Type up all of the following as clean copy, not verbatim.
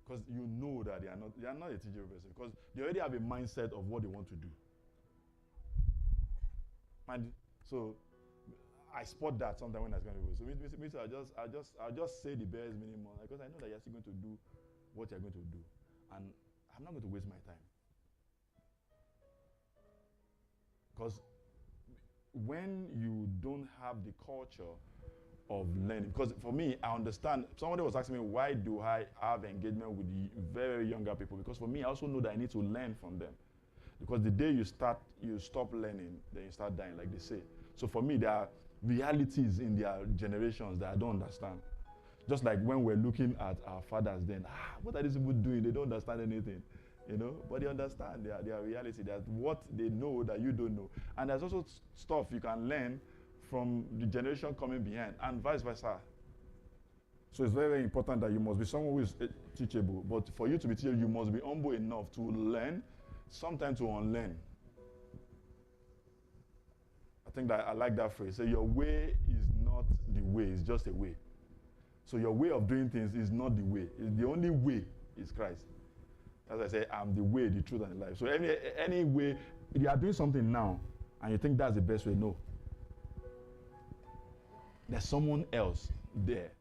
Because you know that they are not a teachable person. Because they already have a mindset of what they want to do. And so I spot that sometimes when I was going to go. So I'll just say the bare minimum because I know that you're still going to do what you're going to do. And I'm not going to waste my time. Because when you don't have the culture of learning, because for me, I understand, somebody was asking me, why do I have engagement with the very younger people? Because for me, I also know that I need to learn from them. Because the day you stop learning, then you start dying, like they say. So for me, there are realities in their generations that I don't understand. Just like when we're looking at our fathers then, what are these people doing? They don't understand anything, but they understand their reality. That's what they know that you don't know. And there's also stuff you can learn from the generation coming behind and vice versa. So it's very, very important that you must be someone who is teachable. But for you to be teachable, you must be humble enough to learn, sometimes to unlearn. I think that I like that phrase. So your way is not the way, it's just a way. So your way of doing things is not the way. The only way is Christ. As I say, I'm the way, the truth, and the life. So any way, if you are doing something now, and you think that's the best way, no. There's someone else there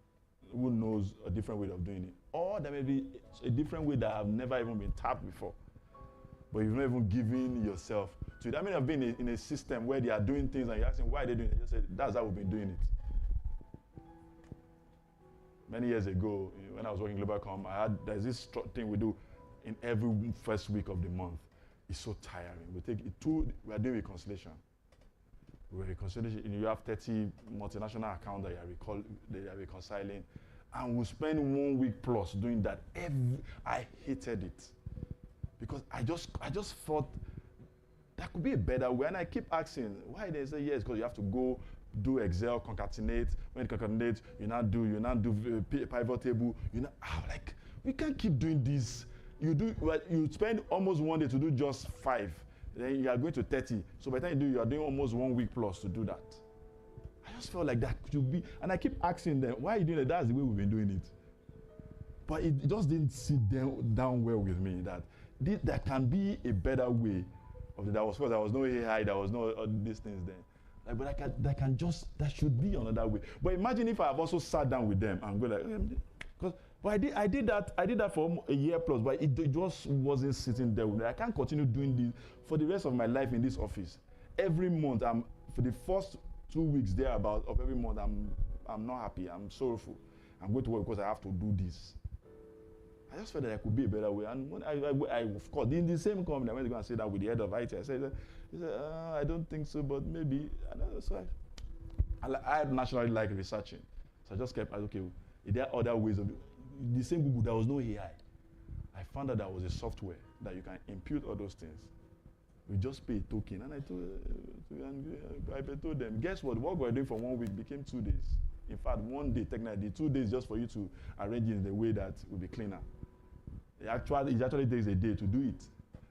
who knows a different way of doing it. Or there may be a different way that have never even been tapped before. But you've not even given yourself to it. I mean, I've been in a system where they are doing things and you're asking why they're doing it. They just say, that's how we've been doing it. Many years ago, when I was working in Globalcom, there's this thing we do in every first week of the month. It's so tiring. We are doing reconciliation. You have 30 multinational accounts that you are reconciling. And we spend 1 week plus doing that. I hated it. Because I just thought that could be a better way. And I keep asking, why? They say yes, because you have to go do Excel, concatenate. When you concatenate, you now do pivot table. Like, we can't keep doing this. You spend almost 1 day to do just 5. Then you are going to 30. So by the time you are doing almost 1 week plus to do that. I just felt like that should be, and I keep asking them, why are you doing that? That's the way we've been doing it. But it just didn't sit down well with me that there can be a better way. There was no AI, there was no these things then. But that should be another way. But imagine if I have also sat down with them and go like, I did that for a year plus, but it just wasn't sitting there with me. I can't continue doing this for the rest of my life in this office. Every month, for the first 2 weeks thereabout of every month, I'm not happy. I'm sorrowful. I'm going to work because I have to do this. I just felt that there could be a better way. And when I of course, in the same company, I went to go and sit down with the head of IT. I said, I don't think so, but maybe. So I naturally like researching. So I just kept, okay, there are other ways of the same Google, there was no AI. I found out there was a software that you can impute all those things. We just pay a token. And I told them, guess what? What we're doing for 1 week became 2 days. In fact, 1 day, technically, 2 days just for you to arrange it in the way that will be cleaner. It actually takes a day to do it.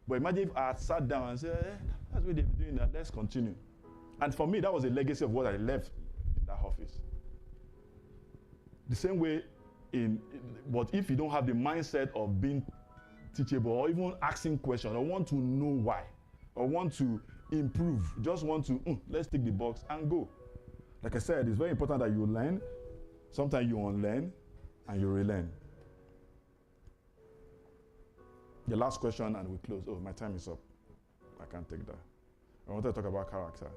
But imagine if I had sat down and said, that's what they've been doing that, let's continue. And for me, that was a legacy of what I left in that office. The same way, but if you don't have the mindset of being teachable or even asking questions or want to know why or want to improve, just want to, let's tick the box and go. Like I said, it's very important that you learn. Sometimes you unlearn and you relearn. The last question and we close. Oh, my time is up. I can't take that. I want to talk about character.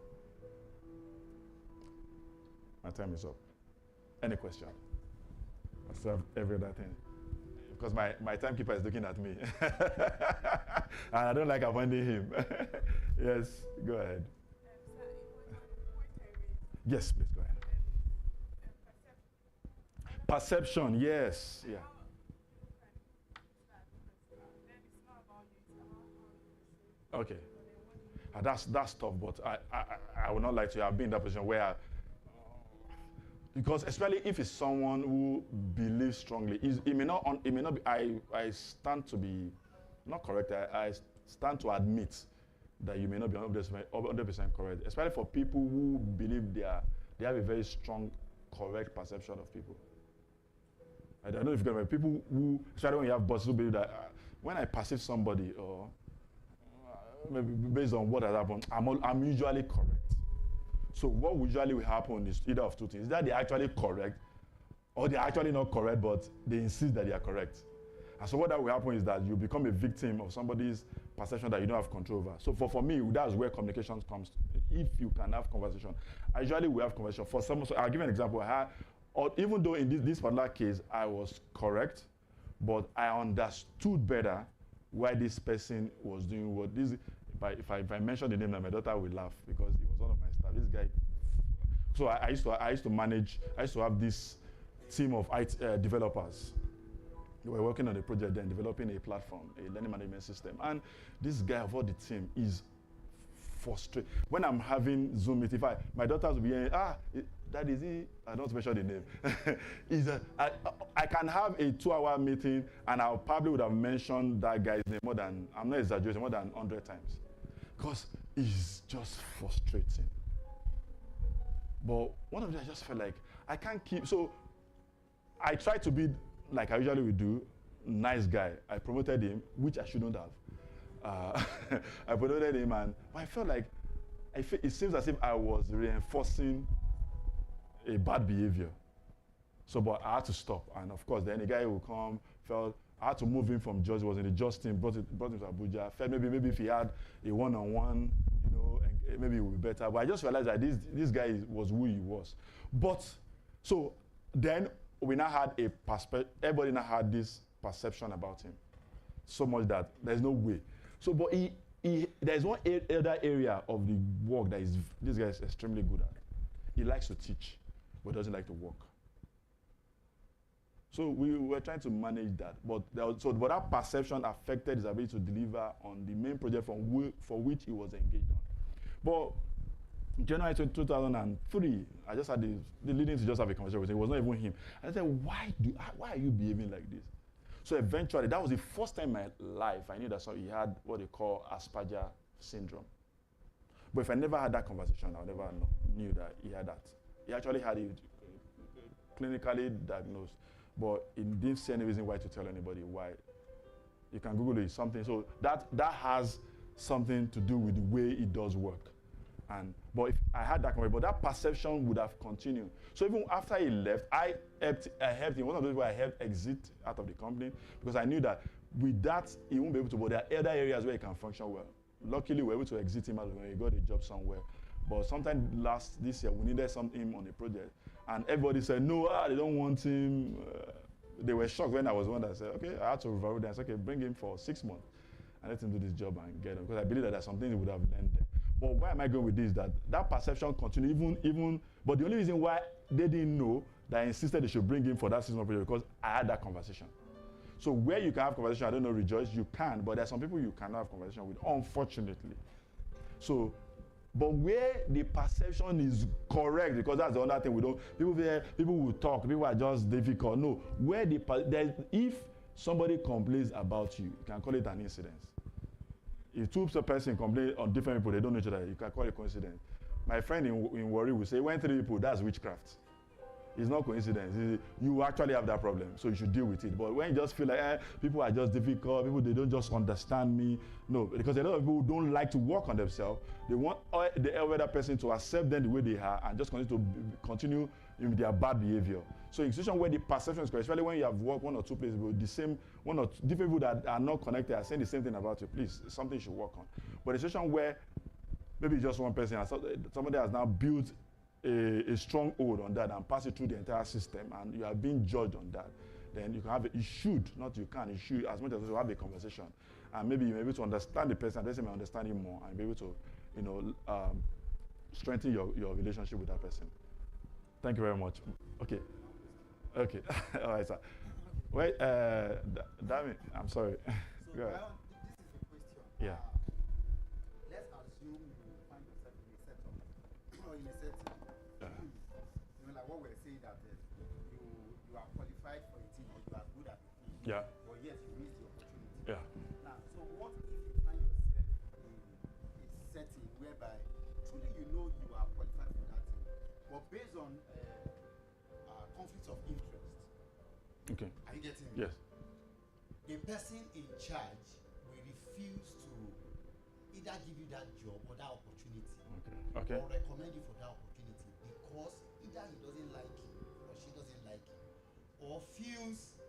My time is up. Any question? I still have every other thing. Because my timekeeper is looking at me. And I don't like avoiding him. Yes, go ahead. Yes, please go ahead. Perception, yes. Yeah. Okay. That's tough, but I would not like to have been in that position where because especially if it's someone who believes strongly, it may not be. I stand to be not correct. I stand to admit that you may not be 100% correct, especially for people who believe they have a very strong, correct perception of people. I don't know if you get people who, especially when you have bosses who believe that when I perceive somebody or maybe based on what has happened, I'm usually correct. So what usually will happen is either of two things: that they're actually correct, or they're actually not correct, but they insist that they are correct. And so what that will happen is that you become a victim of somebody's perception that you don't have control over. So for me, that's where communication comes. If you can have conversation, I usually will have conversation. For some, so I'll give you an example. Or even though in this particular case I was correct, but I understood better why this person was doing what this. If I mention the name, my daughter will laugh because he was one of my staff. This guy. So I used to have this team of IT developers. We were working on a project then, developing a platform, a learning management system. And this guy of all the team is frustrated. When I'm having Zoom meeting, my daughters will be hearing, that is it. I don't mention the name. I can have a 2-hour meeting and I probably would have mentioned that guy's name more than, I'm not exaggerating, more than 100 times. Because it's just frustrating. But one of them, I just felt like I can't keep, so I try to be like I usually would do, nice guy. I promoted him, which I shouldn't have. I promoted him, and I felt like it seems as if I was reinforcing a bad behavior. So, but I had to stop, and of course, then the guy will come. I had to move him from George. Was in the George team, brought him to Abuja. Felt maybe if he had a one-on-one, and maybe it would be better. But I just realized that this guy was who he was. But so then. We now had everybody now had this perception about him. So much that there's no way. So, but there's one other area of the work that this guy is extremely good at. He likes to teach, but doesn't like to work. So we were trying to manage that. But that perception affected his ability to deliver on the main project for which he was engaged on. But January 2003, I just had the leading to just have a conversation with him. It was not even him. I said, why are you behaving like this? So eventually, that was the first time in my life I knew that he had what they call Asperger syndrome. But if I never had that conversation, I would never knew that he had that. He actually had it clinically diagnosed, but he didn't see any reason why to tell anybody why. You can Google it, something. So that has something to do with the way it does work. But if I had that conversation, but that perception would have continued. So even after he left, I helped him. One of those where I helped exit out of the company because I knew that with that, he won't be able to, but there are other areas where he can function well. Luckily, we were able to exit him out when he got a job somewhere. But sometime this year, we needed something on a project. And everybody said, no, they don't want him. They were shocked when I was one that said, okay, I had to revalidate. I said, okay, bring him for 6 months and let him do this job and get him. Because I believe that there's something he would have learned there. But why am I going with this? That perception continued even. But the only reason why they didn't know that I insisted they should bring him for that 6 month project because I had that conversation. So where you can have conversation, I don't know, Rejoice, you can, but there's some people you cannot have conversation with, unfortunately. So, but where the perception is correct, because that's the other thing we don't. People will talk. People are just difficult. No, if somebody complains about you, you can call it an incident. If two person complain on different people, they don't know each other, you can call it coincidence. My friend in Warri will say, when 3 people, that's witchcraft. It's not coincidence. You actually have that problem, so you should deal with it. But when you just feel like people are just difficult, they don't just understand me. No, because a lot of people don't like to work on themselves. They want the other person to accept them the way they are and just continue in their bad behavior. So in a situation where the perception is correct, especially when you have worked 1 or 2 places with the same, 1 or 2 different people that are not connected are saying the same thing about you, please, it's something you should work on. But in a situation where maybe just one person, somebody has now built a stronghold on that and pass it through the entire system and you are being judged on that, then you should as much as you have a conversation and maybe you're able to understand the person and the person may understand you more and be able to strengthen your relationship with that person. Thank you very much. Okay. All right, sir. Wait, damn it, I'm sorry. So Go ahead. This is a question. Yeah. Let's assume you find yourself in a setup or in a setting. Like what we're saying that you are qualified for a team or you are good at the team. Yeah. But yet you miss the opportunity. Yeah. Now, so what if you find yourself in a setting whereby truly you know you are qualified for that team, but based on conflicts of interest, Okay. Are you getting me? Yes. The person in charge will refuse to either give you that job or that opportunity, Okay. or recommend you for that opportunity because either he doesn't like you or she doesn't like you, or feels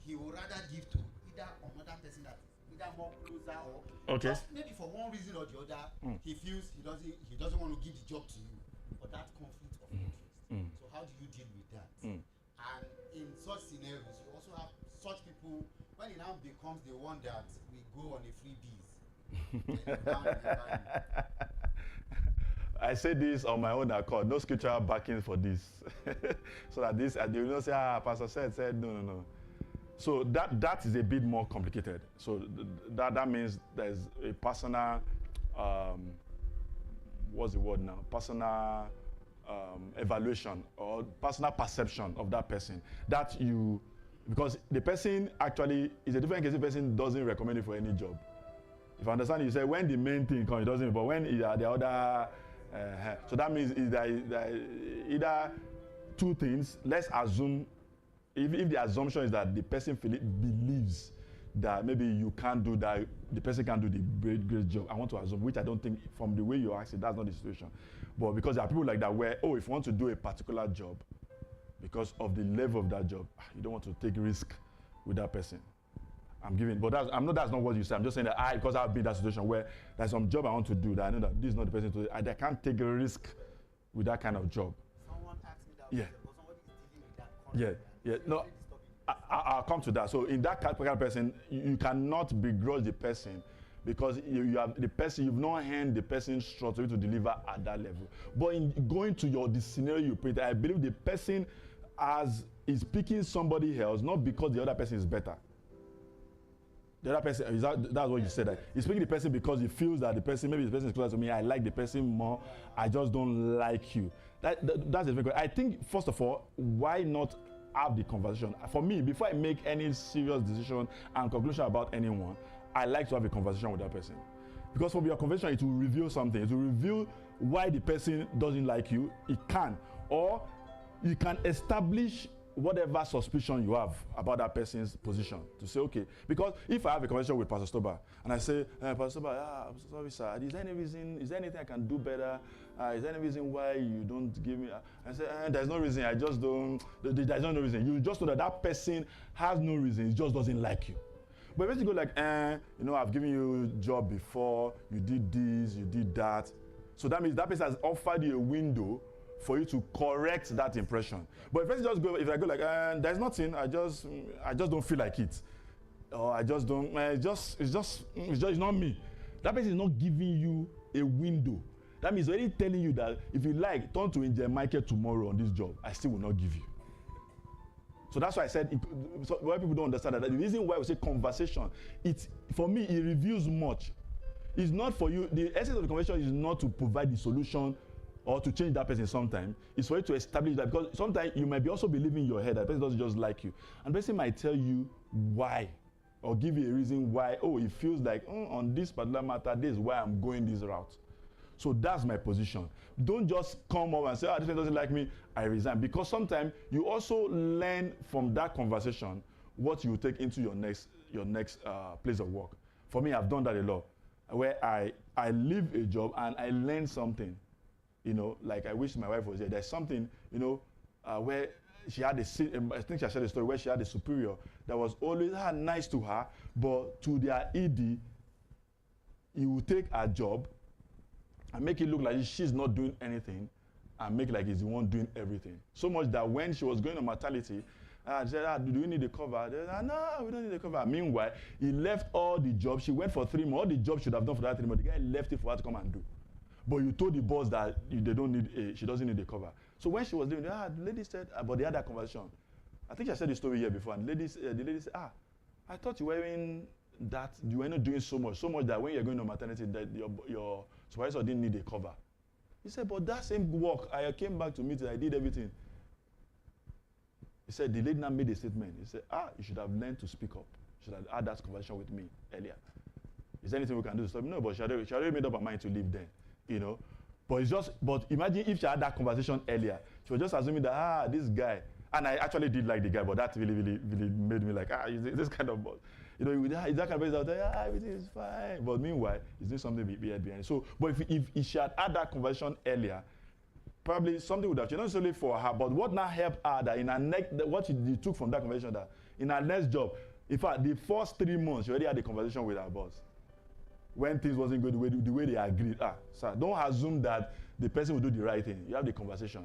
he would rather give to either another person that is either more closer or just maybe for one reason or the other, he feels he doesn't want to give the job to you for that conflict of interest. So how do you deal with that? And in such scenarios, you also have such people when it now becomes the one that we go on a freebies. I say this on my own accord, no scriptural backing for this. So that this, they will not say, Pastor said, no. So that is a bit more complicated. So that means there's a personal, what's the word now? Personal evaluation or personal perception of that person. That you, because the person actually is a different case if the person doesn't recommend you for any job. If I understand you say when the main thing comes, it doesn't, but when the other, so that means either two things. Let's assume, if the assumption is that the person believes that maybe you can't do that, the person can't do the great job. I want to assume, which I don't think from the way you ask it, that's not the situation. But because there are people like that where, if you want to do a particular job, because of the level of that job, you don't want to take risk with that person. I'm giving, but that's not what you say. I'm just saying that because I've been in that situation where there's some job I want to do that I know that this is not the person to do. I can't take a risk with that kind of job. Someone asked me that, yeah. But somebody is dealing with that content. Yeah. No, I'll come to that. So in that particular person, you cannot begrudge the person because you have the person, you've not hand the person struggle to deliver at that level. But in going to the scenario you paint, I believe the person is picking somebody else not because the other person is better. The other person, that's what you said. That he's picking the person because he feels that maybe the person is closer to me. I like the person more. I just don't like you. That's the thing. I think first of all, why not have the conversation? For me, before I make any serious decision and conclusion about anyone, I like to have a conversation with that person. Because from your conversation, it will reveal something. It will reveal why the person doesn't like you. It can. Or you can establish whatever suspicion you have about that person's position to say, okay, because if I have a conversation with Pastor Stoba and I say, Pastor Stoba, I'm sorry, sir, is there anything I can do better? Is there any reason why you don't give me? I say, there's no reason, I just don't, there's no reason. You just know that person has no reason, he just doesn't like you. But if you go like, I've given you a job before, you did this, you did that. So that means that person has offered you a window for you to correct that impression. But if I go like, there's nothing, I just don't feel like it, or I just don't, it's not me. That person is not giving you a window. That means already telling you that if you like, turn to Angel Michael tomorrow on this job, I still will not give you. So that's why I said, why people don't understand that the reason why we say conversation, for me, it reveals much. It's not for you, the essence of the conversation is not to provide the solution or to change that person sometime. It's for you to establish that, because sometimes you might be also believing in your head that the person doesn't just like you. And the person might tell you why, or give you a reason why, it feels like, on this particular matter, this is why I'm going this route. So that's my position. Don't just come up and say, this person doesn't like me, I resign. Because sometimes you also learn from that conversation what you take into your next place of work. For me, I've done that a lot, where I leave a job and I learn something. Like I wish my wife was here. There's something, where she had I think she shared a story where she had a superior that was always nice to her, but to their ED, he would take her job and make it look like she's not doing anything and make like he's the one doing everything. So much that when she was going on maternity, she said, do you need a cover? They said, no, we don't need a cover. Meanwhile, he left all the jobs. She went for 3 months. All the jobs she should have done for that 3 months. The guy left it for her to come and do. But you told the boss that she doesn't need a cover. So when she was doing that, the lady said, but they had that conversation. I think I said the story here before, and the lady said, I thought you were not doing so much that when you're going on maternity, that your supervisor didn't need a cover. He said, but that same work, I came back to meet it, I did everything. He said, the lady now made a statement. He said, you should have learned to speak up. You should have had that conversation with me earlier. Is there anything we can do to stop? No, but she already made up her mind to leave then. But imagine if she had that conversation earlier. She was just assuming that, this guy, And I actually did like the guy, but that really made me like, is this kind of boss. You know, is that kind of person out there, everything is fine. But meanwhile, he's doing something behind. So, but if she had had that conversation earlier, probably something would have changed, not necessarily for her, but what now helped her that in her next, what she took from that conversation, that in her next job, in fact, the first 3 months, she already had a conversation with her boss. When things wasn't good, the way they agreed, sir, don't assume that the person will do the right thing. You have the conversation.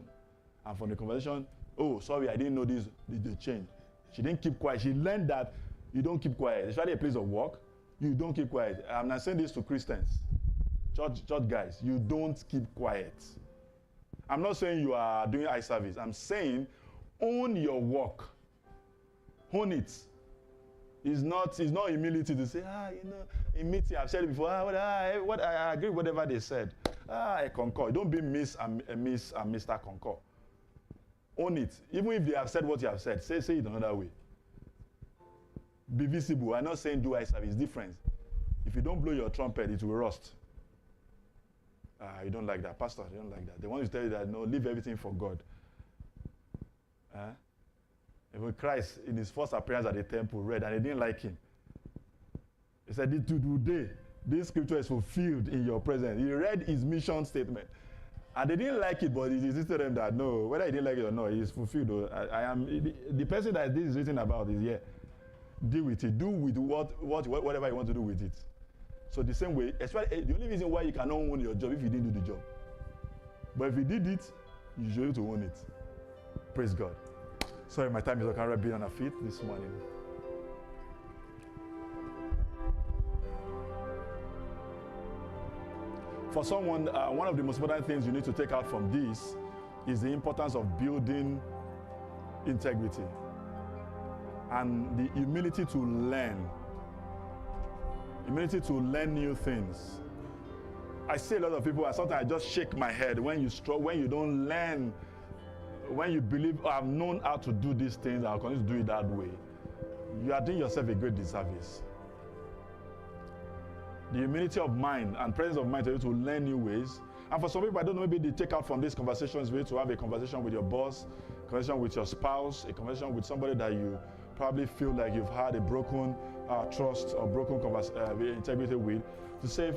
And from the conversation, oh, sorry, I didn't know this, the change. She didn't keep quiet. She learned that you don't keep quiet. Especially a place of work, you don't keep quiet. I'm not saying this to Christians, church guys, you don't keep quiet. I'm not saying you are doing eye service. I'm saying own your work. Own it. It's not humility to say, in meeting, I've said it before, I agree with whatever they said. I concur. Don't be Miss and Mr. Concur. Own it. Even if they have said what you have said, say it another way. Be visible. I'm not saying do eye service. It's different. If you don't blow your trumpet, it will rust. You don't like that. Pastor, you don't like that. They want to tell you that, no, leave everything for God. Even Christ, in his first appearance at the temple, read, and they didn't like him. He said, today, this scripture is fulfilled in your presence. He read his mission statement. And they didn't like it, but he insisted them that, no, whether he didn't like it or not, it's fulfilled. I am the person that this is written about is here. Deal with it. Do with whatever you want to do with it. So the same way, especially the only reason why you cannot own your job if you didn't do the job. But if you did it, you should be able to own it. Praise God. Sorry, my time is up. I can't be on our feet this morning. For someone, one of the most important things you need to take out from this is the importance of building integrity and the humility to learn. Humility to learn new things. I see a lot of people, and sometimes I just shake my head when you don't learn, when you believe, I've known how to do these things, I'll continue to do it that way. You are doing yourself a great disservice. The humility of mind and presence of mind to be able to learn new ways. And for some people, I don't know, maybe they take out from these conversations, to have a conversation with your boss, a conversation with your spouse, a conversation with somebody that you probably feel like you've had a broken trust or broken integrity with, to say,